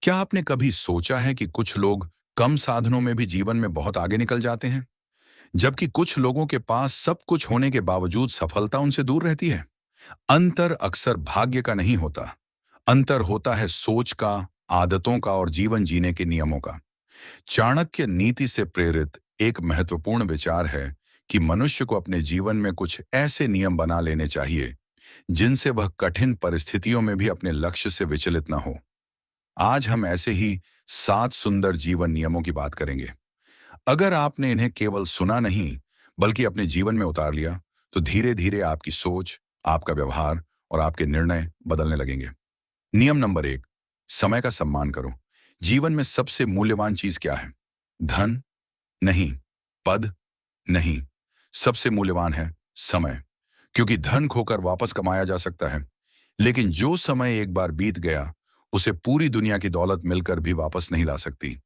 क्या आपने कभी सोचा है कि कुछ लोग कम साधनों में भी जीवन में बहुत आगे निकल जाते हैं, जबकि कुछ लोगों के पास सब कुछ होने के बावजूद सफलता उनसे दूर रहती है? अंतर अक्सर भाग्य का नहीं होता। अंतर होता है सोच का, आदतों का और जीवन जीने के नियमों का। चाणक्य नीति से प्रेरित एक महत्वपूर्ण विचार है कि मनुष्य को अपने जीवन में कुछ ऐसे नियम बना लेने चाहिए जिनसे वह कठिन परिस्थितियों में भी अपने लक्ष्य से विचलित न हो। आज हम ऐसे ही 7 सुंदर जीवन नियमों की बात करेंगे। अगर आपने इन्हें केवल सुना नहीं, बल्कि अपने जीवन में उतार लिया, तो धीरे धीरे आपकी सोच, आपका व्यवहार और आपके निर्णय बदलने लगेंगे। नियम नंबर 1, समय का सम्मान करो। जीवन में सबसे मूल्यवान चीज क्या है? धन नहीं, पद नहीं, सबसे मूल्यवान है समय। क्योंकि धन खोकर वापस कमाया जा सकता है, लेकिन जो समय एक बार बीत गया, उसे पूरी दुनिया की दौलत मिलकर भी वापस नहीं ला सकती।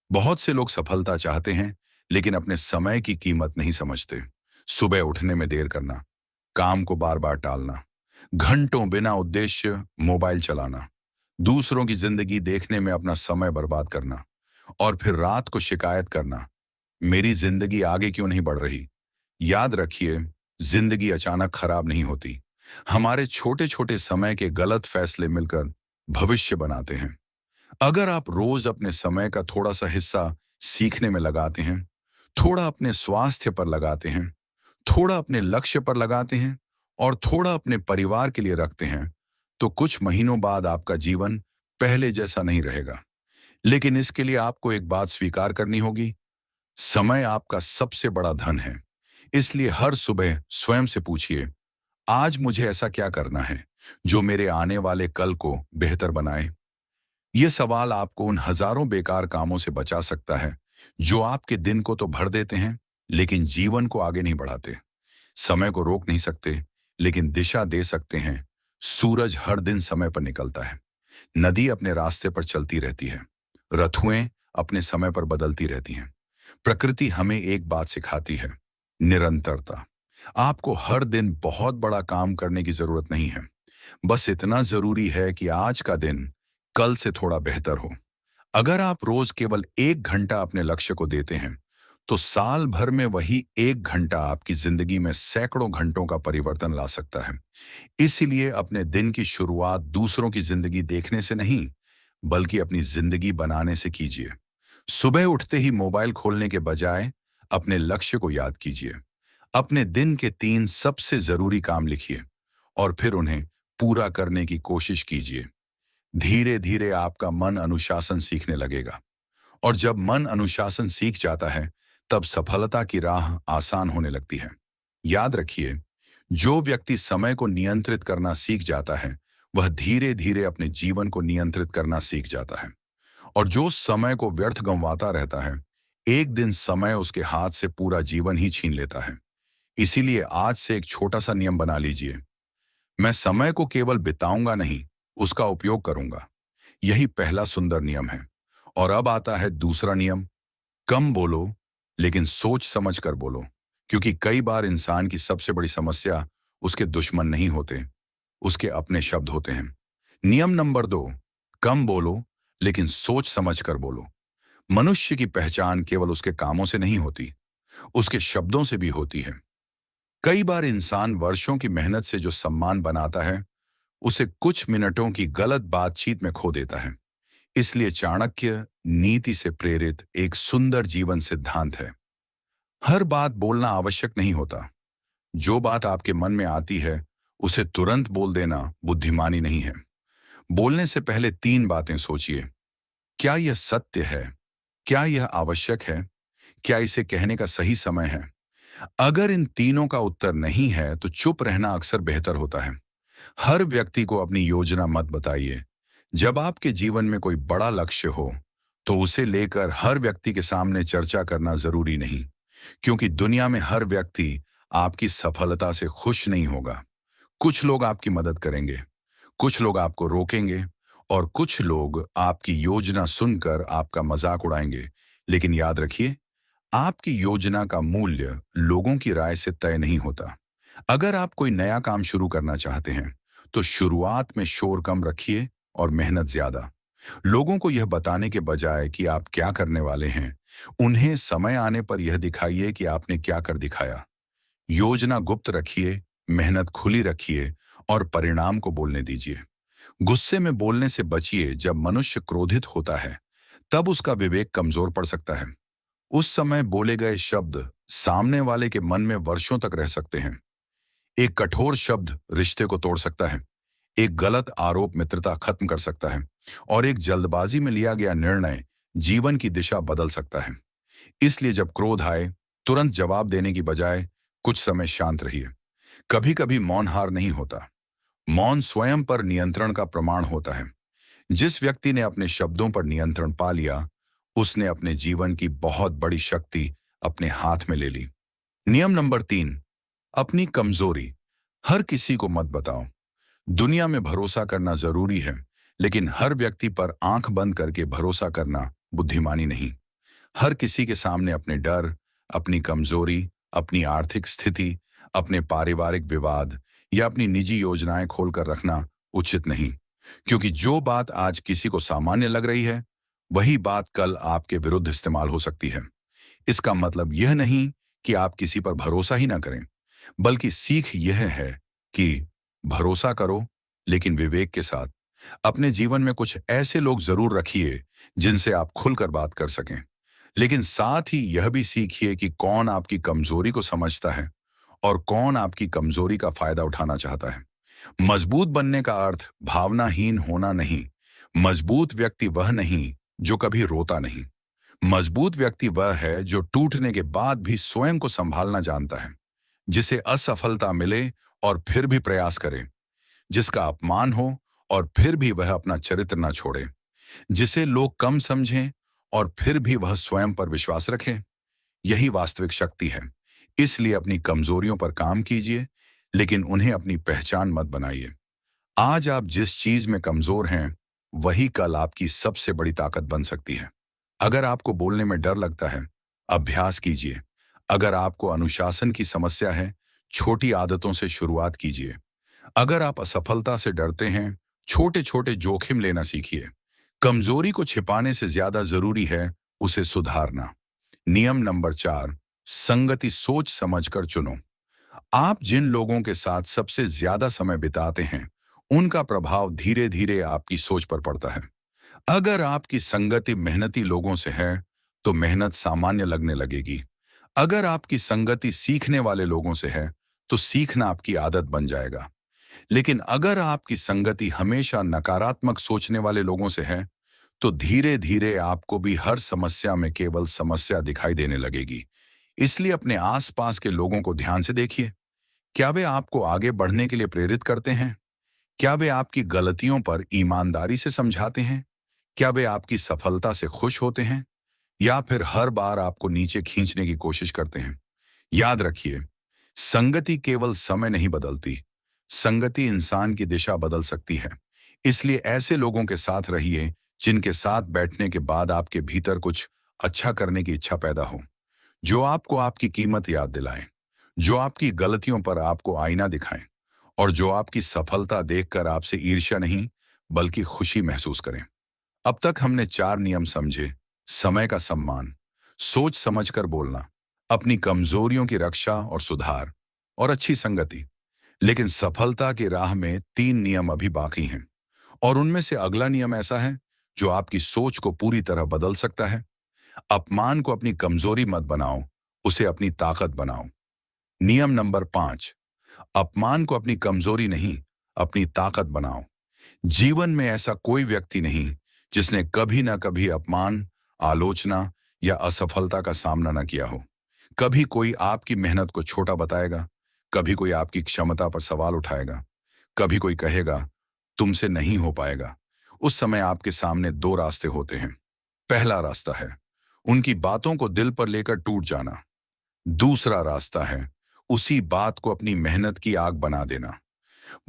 बहुत से लोग सफलता चाहते हैं, लेकिन अपने समय की कीमत नहीं समझते। सुबह उठने में देर करना, काम को बार बार टालना, घंटों बिना उद्देश्य मोबाइल चलाना, दूसरों की जिंदगी देखने में अपना समय बर्बाद करना और फिर रात को शिकायत करना, मेरी जिंदगी आगे क्यों नहीं बढ़ रही। याद रखिए, जिंदगी अचानक खराब नहीं होती। हमारे छोटे छोटे समय के गलत फैसले मिलकर भविष्य बनाते हैं। अगर आप रोज अपने समय का थोड़ा सा हिस्सा सीखने में लगाते हैं, थोड़ा अपने स्वास्थ्य पर लगाते हैं, थोड़ा अपने लक्ष्य पर लगाते हैं और थोड़ा अपने परिवार के लिए रखते हैं, तो कुछ महीनों बाद आपका जीवन पहले जैसा नहीं रहेगा। लेकिन इसके लिए आपको एक बात स्वीकार करनी होगी, समय आपका सबसे बड़ा धन है। इसलिए हर सुबह स्वयं से पूछिए, आज मुझे ऐसा क्या करना है जो मेरे आने वाले कल को बेहतर बनाए। यह सवाल आपको उन हजारों बेकार कामों से बचा सकता है जो आपके दिन को तो भर देते हैं, लेकिन जीवन को आगे नहीं बढ़ाते। समय को रोक नहीं सकते, लेकिन दिशा दे सकते हैं। सूरज हर दिन समय पर निकलता है, नदी अपने रास्ते पर चलती रहती है, ऋतुएं अपने समय पर बदलती रहती हैं। प्रकृति हमें एक बात सिखाती है, निरंतरता। आपको हर दिन बहुत बड़ा काम करने की जरूरत नहीं है, बस इतना जरूरी है कि आज का दिन कल से थोड़ा बेहतर हो। अगर आप रोज केवल 1 घंटा अपने लक्ष्य को देते हैं, तो साल भर में वही 1 घंटा आपकी जिंदगी में सैकड़ों घंटों का परिवर्तन ला सकता है। इसीलिए अपने दिन की शुरुआत दूसरों की जिंदगी देखने से नहीं, बल्कि अपनी जिंदगी बनाने से कीजिए। सुबह उठते ही मोबाइल खोलने के बजाय अपने लक्ष्य को याद कीजिए। अपने दिन के 3 सबसे जरूरी काम लिखिए और फिर उन्हें पूरा करने की कोशिश कीजिए। धीरे धीरे आपका मन अनुशासन सीखने लगेगा, और जब मन अनुशासन सीख जाता है, तब सफलता की राह आसान होने लगती है। याद रखिए, जो व्यक्ति समय को नियंत्रित करना सीख जाता है, वह धीरे धीरे अपने जीवन को नियंत्रित करना सीख जाता है। और जो समय को व्यर्थ गंवाता रहता है, एक दिन समय उसके हाथ से पूरा जीवन ही छीन लेता है। इसीलिए आज से एक छोटा सा नियम बना लीजिए, मैं समय को केवल बिताऊंगा नहीं, उसका उपयोग करूंगा। यही पहला सुंदर नियम है। और अब आता है दूसरा नियम, कम बोलो, लेकिन सोच समझ कर बोलो। क्योंकि कई बार इंसान की सबसे बड़ी समस्या उसके दुश्मन नहीं होते, उसके अपने शब्द होते हैं। नियम नंबर 2, कम बोलो, लेकिन सोच समझ कर बोलो। मनुष्य की पहचान केवल उसके कामों से नहीं होती, उसके शब्दों से भी होती है। कई बार इंसान वर्षों की मेहनत से जो सम्मान बनाता है, उसे कुछ मिनटों की गलत बातचीत में खो देता है। इसलिए चाणक्य नीति से प्रेरित एक सुंदर जीवन सिद्धांत है, हर बात बोलना आवश्यक नहीं होता। जो बात आपके मन में आती है, उसे तुरंत बोल देना बुद्धिमानी नहीं है। बोलने से पहले 3 बातें सोचिए, क्या यह सत्य है, क्या यह आवश्यक है, क्या इसे कहने का सही समय है। अगर इन तीनों का उत्तर नहीं है, तो चुप रहना अक्सर बेहतर होता है। हर व्यक्ति को अपनी योजना मत बताइए। जब आपके जीवन में कोई बड़ा लक्ष्य हो, तो उसे लेकर हर व्यक्ति के सामने चर्चा करना जरूरी नहीं, क्योंकि दुनिया में हर व्यक्ति आपकी सफलता से खुश नहीं होगा। कुछ लोग आपकी मदद करेंगे, कुछ लोग आपको रोकेंगे और कुछ लोग आपकी योजना सुनकर आपका मजाक उड़ाएंगे। लेकिन याद रखिए, आपकी योजना का मूल्य लोगों की राय से तय नहीं होता। अगर आप कोई नया काम शुरू करना चाहते हैं, तो शुरुआत में शोर कम रखिए और मेहनत ज्यादा। लोगों को यह बताने के बजाय कि आप क्या करने वाले हैं, उन्हें समय आने पर यह दिखाइए कि आपने क्या कर दिखाया। योजना गुप्त रखिए, मेहनत खुली रखिए और परिणाम को बोलने दीजिए। गुस्से में बोलने से बचिए। जब मनुष्य क्रोधित होता है, तब उसका विवेक कमजोर पड़ सकता है। उस समय बोले गए शब्द सामने वाले के मन में वर्षों तक रह सकते हैं। एक कठोर शब्द रिश्ते को तोड़ सकता है। एक गलत आरोप मित्रता खत्म कर सकता है और एक जल्दबाजी में लिया गया निर्णय जीवन की दिशा बदल सकता है। इसलिए जब क्रोध आए, तुरंत जवाब देने की बजाय कुछ समय शांत रहिए। कभी कभी मौन हार नहीं होता। मौन स्वयं पर नियंत्रण का प्रमाण होता है। जिस व्यक्ति ने अपने शब्दों पर नियंत्रण पा लिया, उसने अपने जीवन की बहुत बड़ी शक्ति अपने हाथ में ले ली। नियम नंबर 3, अपनी कमजोरी हर किसी को मत बताओ। दुनिया में भरोसा करना जरूरी है, लेकिन हर व्यक्ति पर आंख बंद करके भरोसा करना बुद्धिमानी नहीं। हर किसी के सामने अपने डर, अपनी कमजोरी, अपनी आर्थिक स्थिति, अपने पारिवारिक विवाद या अपनी निजी योजनाएं खोलकर रखना उचित नहीं। क्योंकि जो बात आज किसी को सामान्य लग रही है, वही बात कल आपके विरुद्ध इस्तेमाल हो सकती है। इसका मतलब यह नहीं कि आप किसी पर भरोसा ही ना करें, बल्कि सीख यह है कि भरोसा करो, लेकिन विवेक के साथ। अपने जीवन में कुछ ऐसे लोग जरूर रखिए जिनसे आप खुलकर बात कर सकें, लेकिन साथ ही यह भी सीखिए कि कौन आपकी कमजोरी को समझता है और कौन आपकी कमजोरी का फायदा उठाना चाहता है। मजबूत बनने का अर्थ भावनाहीन होना नहीं। मजबूत व्यक्ति वह नहीं जो कभी रोता नहीं। मजबूत व्यक्ति वह है जो टूटने के बाद भी स्वयं को संभालना जानता है, जिसे असफलता मिले और फिर भी प्रयास करे, जिसका अपमान हो और फिर भी वह अपना चरित्र न छोड़े, जिसे लोग कम समझें और फिर भी वह स्वयं पर विश्वास रखे। यही वास्तविक शक्ति है। इसलिए अपनी कमजोरियों पर काम कीजिए, लेकिन उन्हें अपनी पहचान मत बनाइए। आज आप जिस चीज में कमजोर हैं, वही कल आपकी सबसे बड़ी ताकत बन सकती है। अगर आपको बोलने में डर लगता है, अभ्यास कीजिए। अगर आपको अनुशासन की समस्या है, छोटी आदतों से शुरुआत कीजिए। अगर आप असफलता से डरते हैं, छोटे छोटे जोखिम लेना सीखिए। कमजोरी को छिपाने से ज्यादा जरूरी है उसे सुधारना। नियम नंबर 4, संगति सोच समझकर चुनो। आप जिन लोगों के साथ सबसे ज्यादा समय बिताते हैं, उनका प्रभाव धीरे धीरे आपकी सोच पर पड़ता है। अगर आपकी संगति मेहनती लोगों से है, तो मेहनत सामान्य लगने लगेगी। अगर आपकी संगति सीखने वाले लोगों से है, तो सीखना आपकी आदत बन जाएगा। लेकिन अगर आपकी संगति हमेशा नकारात्मक सोचने वाले लोगों से है, तो धीरे धीरे आपको भी हर समस्या में केवल समस्या दिखाई देने लगेगी। इसलिए अपने आसपास के लोगों को ध्यान से देखिए। क्या वे आपको आगे बढ़ने के लिए प्रेरित करते हैं? क्या वे आपकी गलतियों पर ईमानदारी से समझाते हैं? क्या वे आपकी सफलता से खुश होते हैं, या फिर हर बार आपको नीचे खींचने की कोशिश करते हैं? याद रखिए, संगति केवल समय नहीं बदलती, संगति इंसान की दिशा बदल सकती है। इसलिए ऐसे लोगों के साथ रहिए जिनके साथ बैठने के बाद आपके भीतर कुछ अच्छा करने की इच्छा पैदा हो, जो आपको आपकी कीमत याद दिलाएं, जो आपकी गलतियों पर आपको आईना दिखाएं और जो आपकी सफलता देखकर आपसे ईर्ष्या नहीं बल्कि खुशी महसूस करें। अब तक हमने 4 नियम समझे। समय का सम्मान, सोच समझकर बोलना, अपनी कमजोरियों की रक्षा और सुधार, और अच्छी संगति। लेकिन सफलता की राह में 3 नियम अभी बाकी हैं, और उनमें से अगला नियम ऐसा है जो आपकी सोच को पूरी तरह बदल सकता है। अपमान को अपनी कमजोरी मत बनाओ, उसे अपनी ताकत बनाओ। नियम नंबर 5, अपमान को अपनी कमजोरी नहीं, अपनी ताकत बनाओ। जीवन में ऐसा कोई व्यक्ति नहीं जिसने कभी ना कभी अपमान, आलोचना या असफलता का सामना न किया हो। कभी कोई आपकी मेहनत को छोटा बताएगा, कभी कोई आपकी क्षमता पर सवाल उठाएगा, कभी कोई कहेगा तुमसे नहीं हो पाएगा। उस समय आपके सामने 2 रास्ते होते हैं। पहला रास्ता है उनकी बातों को दिल पर लेकर टूट जाना। दूसरा रास्ता है उसी बात को अपनी मेहनत की आग बना देना।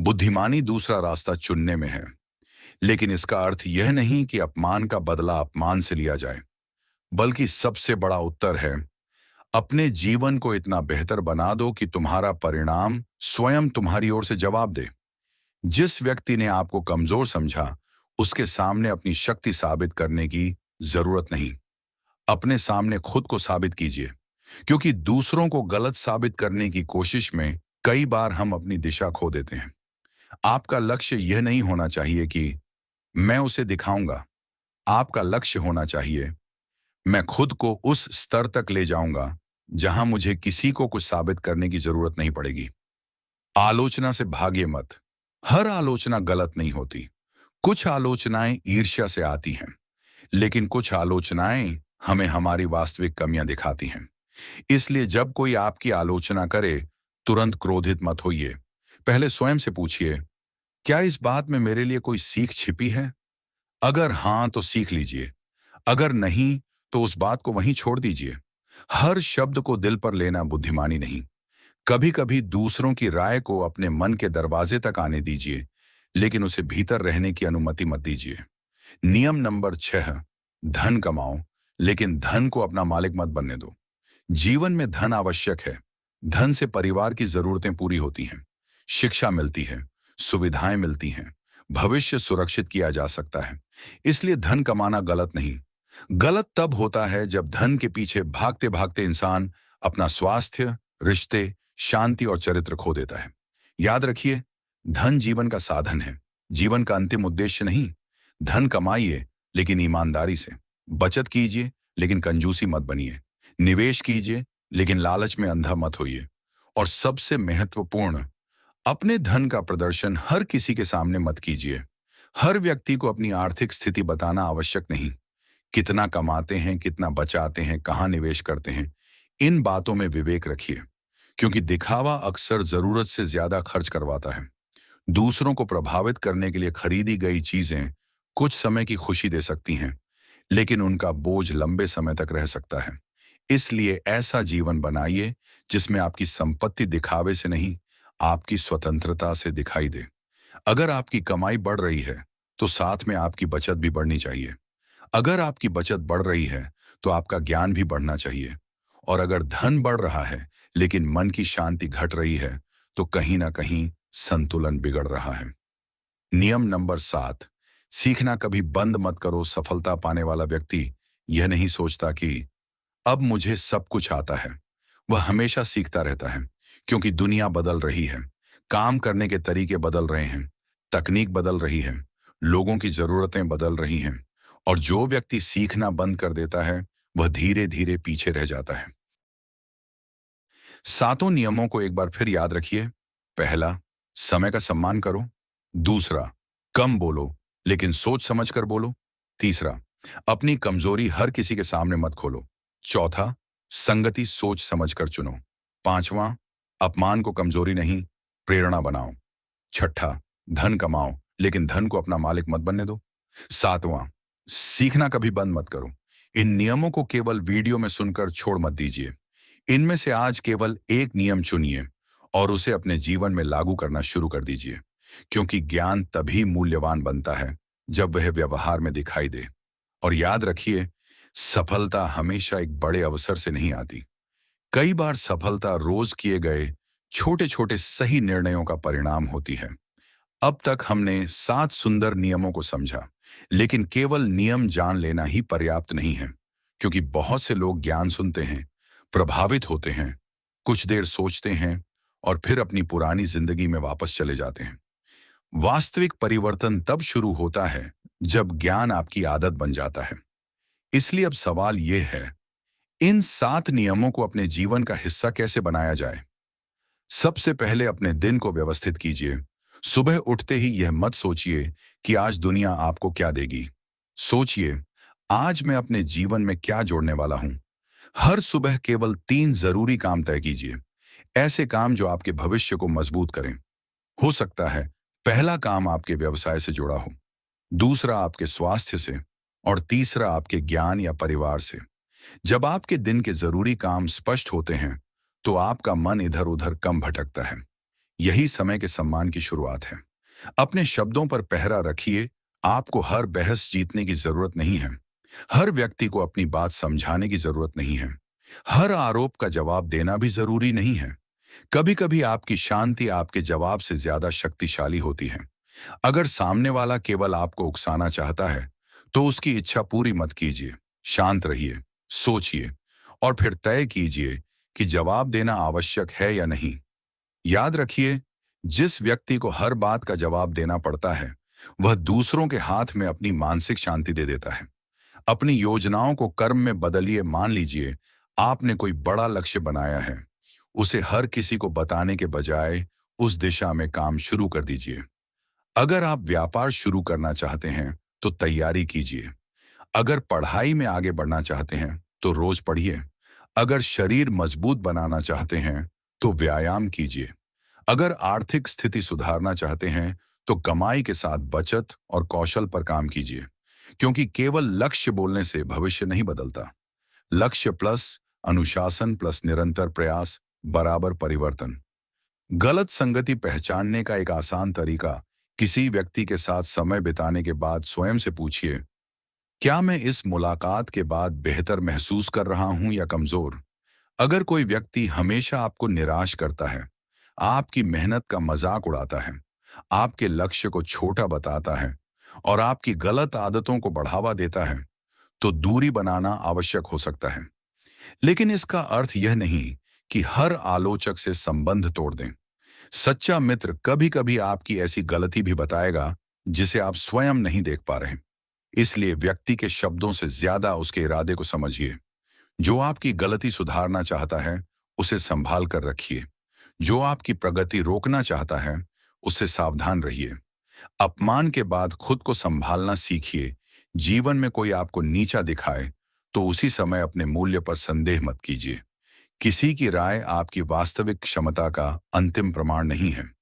बुद्धिमानी दूसरा रास्ता चुनने में है। लेकिन इसका अर्थ यह नहीं कि अपमान का बदला अपमान से लिया जाए, बल्कि सबसे बड़ा उत्तर है अपने जीवन को इतना बेहतर बना दो कि तुम्हारा परिणाम स्वयं तुम्हारी ओर से जवाब दे। जिस व्यक्ति ने आपको कमजोर समझा, उसके सामने अपनी शक्ति साबित करने की जरूरत नहीं। अपने सामने खुद को साबित कीजिए, क्योंकि दूसरों को गलत साबित करने की कोशिश में कई बार हम अपनी दिशा खो देते हैं। आपका लक्ष्य यह नहीं होना चाहिए कि मैं उसे दिखाऊंगा। आपका लक्ष्य होना चाहिए, मैं खुद को उस स्तर तक ले जाऊंगा जहां मुझे किसी को कुछ साबित करने की जरूरत नहीं पड़ेगी। आलोचना से भागिए मत। हर आलोचना गलत नहीं होती। कुछ आलोचनाएं ईर्ष्या से आती हैं, लेकिन कुछ आलोचनाएं हमें हमारी वास्तविक कमियां दिखाती हैं। इसलिए जब कोई आपकी आलोचना करे, तुरंत क्रोधित मत होइए। पहले स्वयं से पूछिए, क्या इस बात में मेरे लिए कोई सीख छिपी है? अगर हां, तो सीख लीजिए। अगर नहीं, तो उस बात को वहीं छोड़ दीजिए। हर शब्द को दिल पर लेना बुद्धिमानी नहीं। कभी कभी दूसरों की राय को अपने मन के दरवाजे तक आने दीजिए, लेकिन उसे भीतर रहने की अनुमति मत दीजिए। नियम नंबर 6, धन कमाओ, लेकिन धन को अपना मालिक मत बनने दो। जीवन में धन आवश्यक है। धन से परिवार की जरूरतें पूरी होती हैं, शिक्षा मिलती है, सुविधाएं मिलती हैं, भविष्य सुरक्षित किया जा सकता है। इसलिए धन कमाना गलत नहीं। गलत तब होता है जब धन के पीछे भागते भागते इंसान अपना स्वास्थ्य, रिश्ते, शांति और चरित्र खो देता है। याद रखिए, धन जीवन का साधन है, जीवन का अंतिम उद्देश्य नहीं। धन कमाइए, लेकिन ईमानदारी से। बचत कीजिए, लेकिन कंजूसी मत बनिए। निवेश कीजिए, लेकिन लालच में अंधा मत होइए। और सबसे महत्वपूर्ण, अपने धन का प्रदर्शन हर किसी के सामने मत कीजिए। हर व्यक्ति को अपनी आर्थिक स्थिति बताना आवश्यक नहीं। कितना कमाते हैं, कितना बचाते हैं, कहाँ निवेश करते हैं, इन बातों में विवेक रखिए, क्योंकि दिखावा अक्सर जरूरत से ज्यादा खर्च करवाता है। दूसरों को प्रभावित करने के लिए खरीदी गई चीजें कुछ समय की खुशी दे सकती हैं, लेकिन उनका बोझ लंबे समय तक रह सकता है। इसलिए ऐसा जीवन बनाइए जिसमें आपकी संपत्ति दिखावे से नहीं, आपकी स्वतंत्रता से दिखाई दे। अगर आपकी कमाई बढ़ रही है, तो साथ में आपकी बचत भी बढ़नी चाहिए। अगर आपकी बचत बढ़ रही है, तो आपका ज्ञान भी बढ़ना चाहिए। और अगर धन बढ़ रहा है, लेकिन मन की शांति घट रही है, तो कहीं ना कहीं संतुलन बिगड़ रहा है। नियम नंबर 7, सीखना कभी बंद मत करो। सफलता पाने वाला व्यक्ति यह नहीं सोचता कि अब मुझे सब कुछ आता है। वह हमेशा सीखता रहता है, क्योंकि दुनिया बदल रही है, काम करने के तरीके बदल रहे हैं, तकनीक बदल रही है, लोगों की जरूरतें बदल रही हैं। और जो व्यक्ति सीखना बंद कर देता है, वह धीरे धीरे पीछे रह जाता है। सातों नियमों को एक बार फिर याद रखिए। पहला, समय का सम्मान करो। दूसरा, कम बोलो, लेकिन सोच समझ कर बोलो। तीसरा, अपनी कमजोरी हर किसी के सामने मत खोलो। चौथा, संगति सोच समझ कर चुनो। पांचवा, अपमान को कमजोरी नहीं, प्रेरणा बनाओ। छठा, धन कमाओ, लेकिन धन को अपना मालिक मत बनने दो। सातवां, सीखना कभी बंद मत करो। इन नियमों को केवल वीडियो में सुनकर छोड़ मत दीजिए। इनमें से आज केवल एक नियम चुनिए और उसे अपने जीवन में लागू करना शुरू कर दीजिए, क्योंकि ज्ञान तभी मूल्यवान बनता है जब वह व्यवहार में दिखाई दे। और याद रखिए, सफलता हमेशा एक बड़े अवसर से नहीं आती। कई बार सफलता रोज किए गए छोटे छोटे सही निर्णयों का परिणाम होती है। अब तक हमने 7 सुंदर नियमों को समझा, लेकिन केवल नियम जान लेना ही पर्याप्त नहीं है, क्योंकि बहुत से लोग ज्ञान सुनते हैं, प्रभावित होते हैं, कुछ देर सोचते हैं और फिर अपनी पुरानी जिंदगी में वापस चले जाते हैं। वास्तविक परिवर्तन तब शुरू होता है जब ज्ञान आपकी आदत बन जाता है। इसलिए अब सवाल यह है, इन 7 नियमों को अपने जीवन का हिस्सा कैसे बनाया जाए? सबसे पहले अपने दिन को व्यवस्थित कीजिए। सुबह उठते ही यह मत सोचिए कि आज दुनिया आपको क्या देगी। सोचिए, आज मैं अपने जीवन में क्या जोड़ने वाला हूं। हर सुबह केवल 3 जरूरी काम तय कीजिए, ऐसे काम जो आपके भविष्य को मजबूत करें। हो सकता है पहला काम आपके व्यवसाय से जुड़ा हो, दूसरा आपके स्वास्थ्य से, और तीसरा आपके ज्ञान या परिवार से। जब आपके दिन के जरूरी काम स्पष्ट होते हैं, तो आपका मन इधर उधर कम भटकता है। यही समय के सम्मान की शुरुआत है। अपने शब्दों पर पहरा रखिए। आपको हर बहस जीतने की जरूरत नहीं है। हर व्यक्ति को अपनी बात समझाने की जरूरत नहीं है। हर आरोप का जवाब देना भी जरूरी नहीं है। कभी कभी आपकी शांति आपके जवाब से ज्यादा शक्तिशाली होती है। अगर सामने वाला केवल आपको उकसाना चाहता है, तो उसकी इच्छा पूरी मत कीजिए। शांत रहिए, सोचिए और फिर तय कीजिए कि जवाब देना आवश्यक है या नहीं। याद रखिए, जिस व्यक्ति को हर बात का जवाब देना पड़ता है, वह दूसरों के हाथ में अपनी मानसिक शांति दे देता है। अपनी योजनाओं को कर्म में बदलिए। मान लीजिए आपने कोई बड़ा लक्ष्य बनाया है, उसे हर किसी को बताने के बजाय उस दिशा में काम शुरू कर दीजिए। अगर आप व्यापार शुरू करना चाहते हैं तो तैयारी कीजिए। अगर पढ़ाई में आगे बढ़ना चाहते हैं तो रोज पढ़िए। अगर शरीर मजबूत बनाना चाहते हैं तो व्यायाम कीजिए। अगर आर्थिक स्थिति सुधारना चाहते हैं तो कमाई के साथ बचत और कौशल पर काम कीजिए। क्योंकि केवल लक्ष्य बोलने से भविष्य नहीं बदलता। लक्ष्य प्लस अनुशासन प्लस निरंतर प्रयास बराबर परिवर्तन। गलत संगति पहचानने का एक आसान तरीका, किसी व्यक्ति के साथ समय बिताने के बाद स्वयं से पूछिए, क्या मैं इस मुलाकात के बाद बेहतर महसूस कर रहा हूं या कमजोर? अगर कोई व्यक्ति हमेशा आपको निराश करता है, आपकी मेहनत का मजाक उड़ाता है, आपके लक्ष्य को छोटा बताता है और आपकी गलत आदतों को बढ़ावा देता है, तो दूरी बनाना आवश्यक हो सकता है। लेकिन इसका अर्थ यह नहीं कि हर आलोचक से संबंध तोड़ दें। सच्चा मित्र कभी-कभी आपकी ऐसी गलती भी बताएगा जिसे आप स्वयं नहीं देख पा रहे। इसलिए व्यक्ति के शब्दों से ज्यादा उसके इरादे को समझिए। जो आपकी गलती सुधारना चाहता है, उसे संभाल कर रखिए। जो आपकी प्रगति रोकना चाहता है, उससे सावधान रहिए। अपमान के बाद खुद को संभालना सीखिए। जीवन में कोई आपको नीचा दिखाए, तो उसी समय अपने मूल्य पर संदेह मत कीजिए। किसी की राय आपकी वास्तविक क्षमता का अंतिम प्रमाण नहीं है।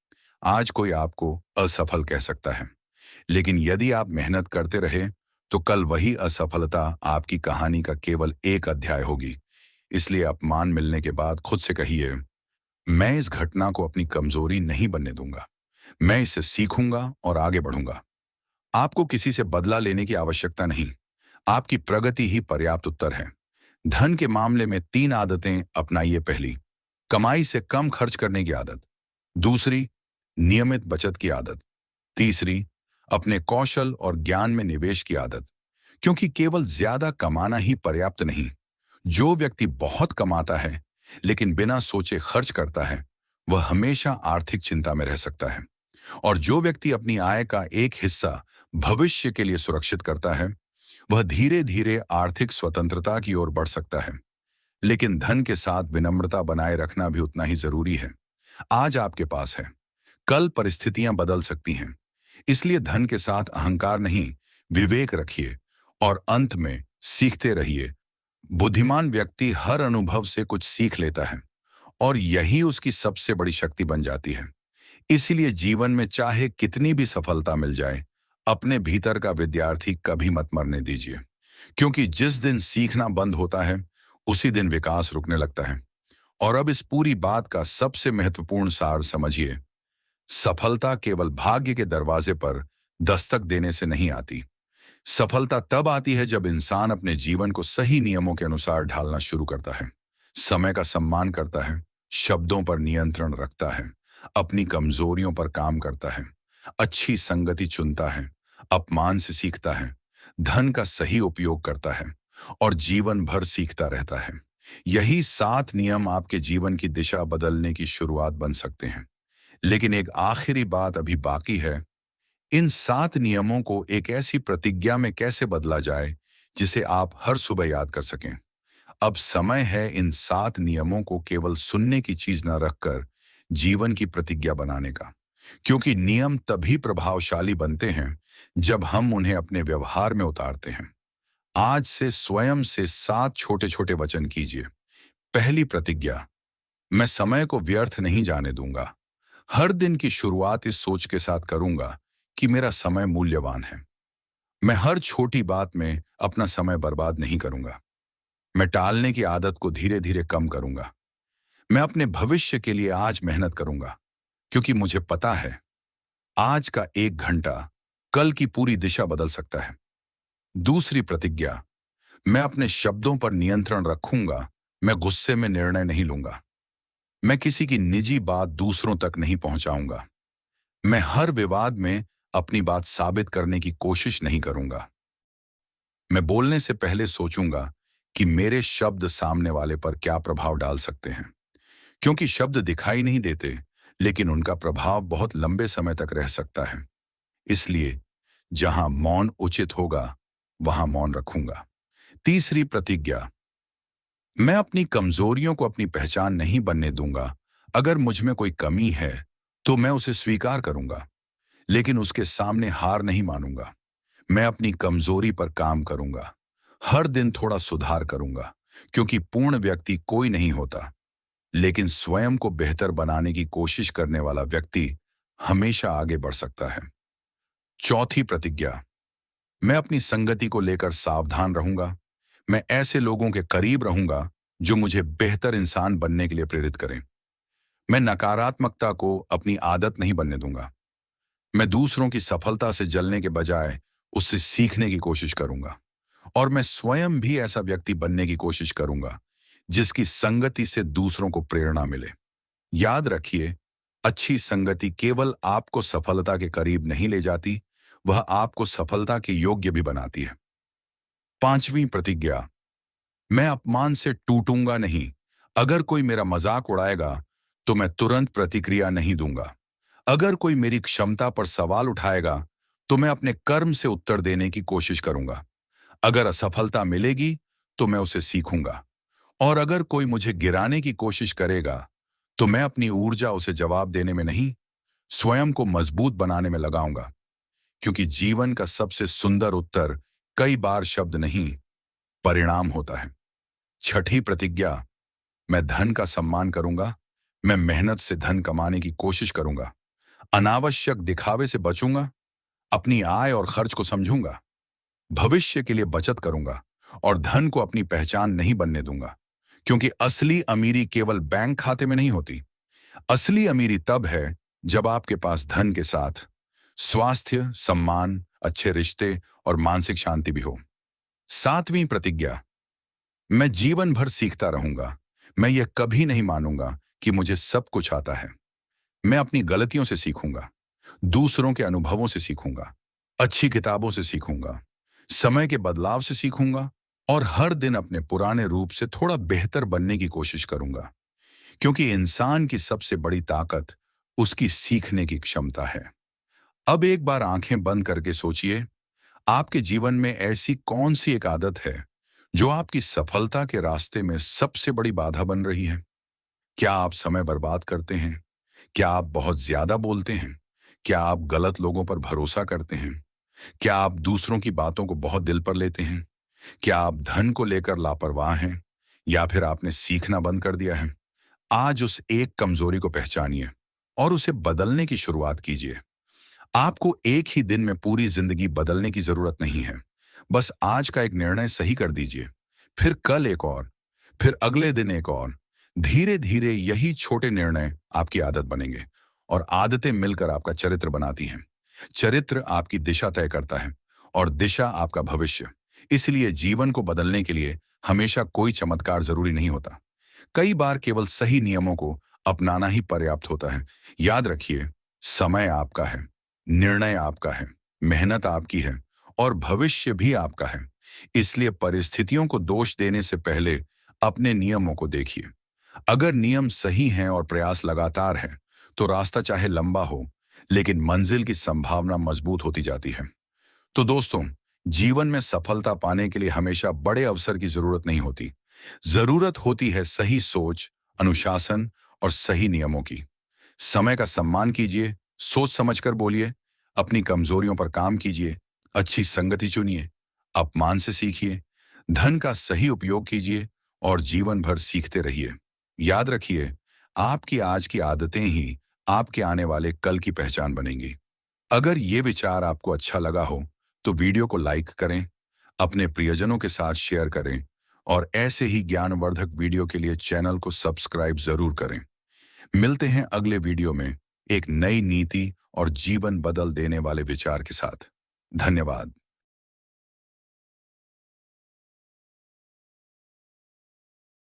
आज कोई आपको असफल कह सकता है, लेकिन यदि आप मेहनत करते रहे, तो कल वही असफलता आपकी कहानी का केवल एक अध्याय होगी। इसलिए अपमान मिलने के बाद खुद से कहिए, मैं इस घटना को अपनी कमजोरी नहीं बनने दूंगा। मैं इससे सीखूंगा और आगे बढ़ूंगा। आपको किसी से बदला लेने की आवश्यकता नहीं। आपकी प्रगति ही पर्याप्त उत्तर है। धन के मामले में 3 आदतें अपनाइए। पहली, कमाई से कम खर्च करने की आदत। दूसरी, नियमित बचत की आदत। तीसरी, अपने कौशल और ज्ञान में निवेश की आदत। क्योंकि केवल ज्यादा कमाना ही पर्याप्त नहीं। जो व्यक्ति बहुत कमाता है लेकिन बिना सोचे खर्च करता है, वह हमेशा आर्थिक चिंता में रह सकता है। और जो व्यक्ति अपनी आय का एक हिस्सा भविष्य के लिए सुरक्षित करता है, वह धीरे धीरे आर्थिक स्वतंत्रता की ओर बढ़ सकता है। लेकिन धन के साथ विनम्रता बनाए रखना भी उतना ही जरूरी है। आज आपके पास है, कल परिस्थितियां बदल सकती हैं। इसलिए धन के साथ अहंकार नहीं, विवेक रखिए और अंत में सीखते रहिए। बुद्धिमान व्यक्ति हर अनुभव से कुछ सीख लेता है और यही उसकी सबसे बड़ी शक्ति बन जाती है। इसीलिए जीवन में चाहे कितनी भी सफलता मिल जाए, अपने भीतर का विद्यार्थी कभी मत मरने दीजिए। क्योंकि जिस दिन सीखना बंद होता है, उसी दिन विकास रुकने लगता है। और अब इस पूरी बात का सबसे महत्वपूर्ण सार समझिए। सफलता केवल भाग्य के दरवाजे पर दस्तक देने से नहीं आती। सफलता तब आती है जब इंसान अपने जीवन को सही नियमों के अनुसार ढालना शुरू करता है, समय का सम्मान करता है, शब्दों पर नियंत्रण रखता है, अपनी कमजोरियों पर काम करता है, अच्छी संगति चुनता है, अपमान से सीखता है, धन का सही उपयोग करता है और जीवन भर सीखता रहता है। यही 7 नियम आपके जीवन की दिशा बदलने की शुरुआत बन सकते हैं। लेकिन एक आखिरी बात अभी बाकी है। इन 7 नियमों को एक ऐसी प्रतिज्ञा में कैसे बदला जाए जिसे आप हर सुबह याद कर सकें। अब समय है इन 7 नियमों को केवल सुनने की चीज न रखकर जीवन की प्रतिज्ञा बनाने का। क्योंकि नियम तभी प्रभावशाली बनते हैं जब हम उन्हें अपने व्यवहार में उतारते हैं। आज से स्वयं से 7 छोटे छोटे वचन कीजिए। पहली प्रतिज्ञा, मैं समय को व्यर्थ नहीं जाने दूंगा। हर दिन की शुरुआत इस सोच के साथ करूंगा कि मेरा समय मूल्यवान है। मैं हर छोटी बात में अपना समय बर्बाद नहीं करूंगा। मैं टालने की आदत को धीरे धीरे कम करूंगा। मैं अपने भविष्य के लिए आज मेहनत करूंगा, क्योंकि मुझे पता है आज का 1 घंटा कल की पूरी दिशा बदल सकता है। दूसरी प्रतिज्ञा, मैं अपने शब्दों पर नियंत्रण रखूंगा। मैं गुस्से में निर्णय नहीं लूंगा। मैं किसी की निजी बात दूसरों तक नहीं पहुंचाऊंगा। मैं हर विवाद में अपनी बात साबित करने की कोशिश नहीं करूंगा। मैं बोलने से पहले सोचूंगा कि मेरे शब्द सामने वाले पर क्या प्रभाव डाल सकते हैं, क्योंकि शब्द दिखाई नहीं देते, लेकिन उनका प्रभाव बहुत लंबे समय तक रह सकता है। इसलिए जहां मौन उचित होगा, वहां मौन रखूंगा। तीसरी प्रतिज्ञा, मैं अपनी कमजोरियों को अपनी पहचान नहीं बनने दूंगा। अगर मुझ में कोई कमी है, तो मैं उसे स्वीकार करूंगा, लेकिन उसके सामने हार नहीं मानूंगा। मैं अपनी कमजोरी पर काम करूंगा, हर दिन थोड़ा सुधार करूंगा, क्योंकि पूर्ण व्यक्ति कोई नहीं होता, लेकिन स्वयं को बेहतर बनाने की कोशिश करने वाला व्यक्ति हमेशा आगे बढ़ सकता है। चौथी प्रतिज्ञा, मैं अपनी संगति को लेकर सावधान रहूंगा। मैं ऐसे लोगों के करीब रहूंगा जो मुझे बेहतर इंसान बनने के लिए प्रेरित करें। मैं नकारात्मकता को अपनी आदत नहीं बनने दूंगा। मैं दूसरों की सफलता से जलने के बजाय उससे सीखने की कोशिश करूंगा। और मैं स्वयं भी ऐसा व्यक्ति बनने की कोशिश करूंगा जिसकी संगति से दूसरों को प्रेरणा मिले। याद रखिए, अच्छी संगति केवल आपको सफलता के करीब नहीं ले जाती, वह आपको सफलता के योग्य भी बनाती है। पांचवी प्रतिज्ञा, मैं अपमान से टूटूंगा नहीं। अगर कोई मेरा मजाक उड़ाएगा, तो मैं तुरंत प्रतिक्रिया नहीं दूंगा। अगर कोई मेरी क्षमता पर सवाल उठाएगा, तो मैं अपने कर्म से उत्तर देने की कोशिश करूंगा। अगर असफलता मिलेगी, तो मैं उसे सीखूंगा। और अगर कोई मुझे गिराने की कोशिश करेगा, तो मैं अपनी ऊर्जा उसे जवाब देने में नहीं, स्वयं को मजबूत बनाने में लगाऊंगा। क्योंकि जीवन का सबसे सुंदर उत्तर कई बार शब्द नहीं, परिणाम होता है। छठी प्रतिज्ञा, मैं धन का सम्मान करूंगा। मैं मेहनत से धन कमाने की कोशिश करूंगा। अनावश्यक दिखावे से बचूंगा। अपनी आय और खर्च को समझूंगा। भविष्य के लिए बचत करूंगा और धन को अपनी पहचान नहीं बनने दूंगा। क्योंकि असली अमीरी केवल बैंक खाते में नहीं होती। असली अमीरी तब है जब आपके पास धन के साथ स्वास्थ्य, सम्मान, अच्छे रिश्ते और मानसिक शांति भी हो। सातवीं प्रतिज्ञा, मैं जीवन भर सीखता रहूंगा। मैं यह कभी नहीं मानूंगा कि मुझे सब कुछ आता है। मैं अपनी गलतियों से सीखूंगा, दूसरों के अनुभवों से सीखूंगा, अच्छी किताबों से सीखूंगा, समय के बदलाव से सीखूंगा और हर दिन अपने पुराने रूप से थोड़ा बेहतर बनने की कोशिश करूंगा। क्योंकि इंसान की सबसे बड़ी ताकत उसकी सीखने की क्षमता है। अब एक बार आंखें बंद करके सोचिए, आपके जीवन में ऐसी कौन सी एक आदत है जो आपकी सफलता के रास्ते में सबसे बड़ी बाधा बन रही है? क्या आप समय बर्बाद करते हैं? क्या आप बहुत ज्यादा बोलते हैं? क्या आप गलत लोगों पर भरोसा करते हैं? क्या आप दूसरों की बातों को बहुत दिल पर लेते हैं? क्या आप धन को लेकर लापरवाह हैं? या फिर आपने सीखना बंद कर दिया है? आज उस एक कमजोरी को पहचानिए और उसे बदलने की शुरुआत कीजिए। आपको एक ही दिन में पूरी जिंदगी बदलने की जरूरत नहीं है। बस आज का एक निर्णय सही कर दीजिए, फिर कल एक और, फिर अगले दिन एक और। धीरे धीरे यही छोटे निर्णय आपकी आदत बनेंगे और आदतें मिलकर आपका चरित्र बनाती हैं। चरित्र आपकी दिशा तय करता है और दिशा आपका भविष्य। इसलिए जीवन को बदलने के लिए हमेशा कोई चमत्कार जरूरी नहीं होता। कई बार केवल सही नियमों को अपनाना ही पर्याप्त होता है। याद रखिए, समय आपका है, निर्णय आपका है, मेहनत आपकी है और भविष्य भी आपका है। इसलिए परिस्थितियों को दोष देने से पहले अपने नियमों को देखिए। अगर नियम सही हैं और प्रयास लगातार है, तो रास्ता चाहे लंबा हो, लेकिन मंजिल की संभावना मजबूत होती जाती है। तो दोस्तों, जीवन में सफलता पाने के लिए हमेशा बड़े अवसर की जरूरत नहीं होती। जरूरत होती है सही सोच, अनुशासन और सही नियमों की। समय का सम्मान कीजिए, सोच समझकर बोलिए, अपनी कमजोरियों पर काम कीजिए, अच्छी संगति चुनिए, अपमान से सीखिए, धन का सही उपयोग कीजिए और जीवन भर सीखते रहिए। याद रखिए, आपकी आज की आदतें ही आपके आने वाले कल की पहचान बनेंगी। अगर ये विचार आपको अच्छा लगा हो, तो वीडियो को लाइक करें, अपने प्रियजनों के साथ शेयर करें और ऐसे ही ज्ञानवर्धक वीडियो के लिए चैनल को सब्सक्राइब जरूर करें। मिलते हैं अगले वीडियो में एक नई नीति और जीवन बदल देने वाले विचार के साथ। धन्यवाद।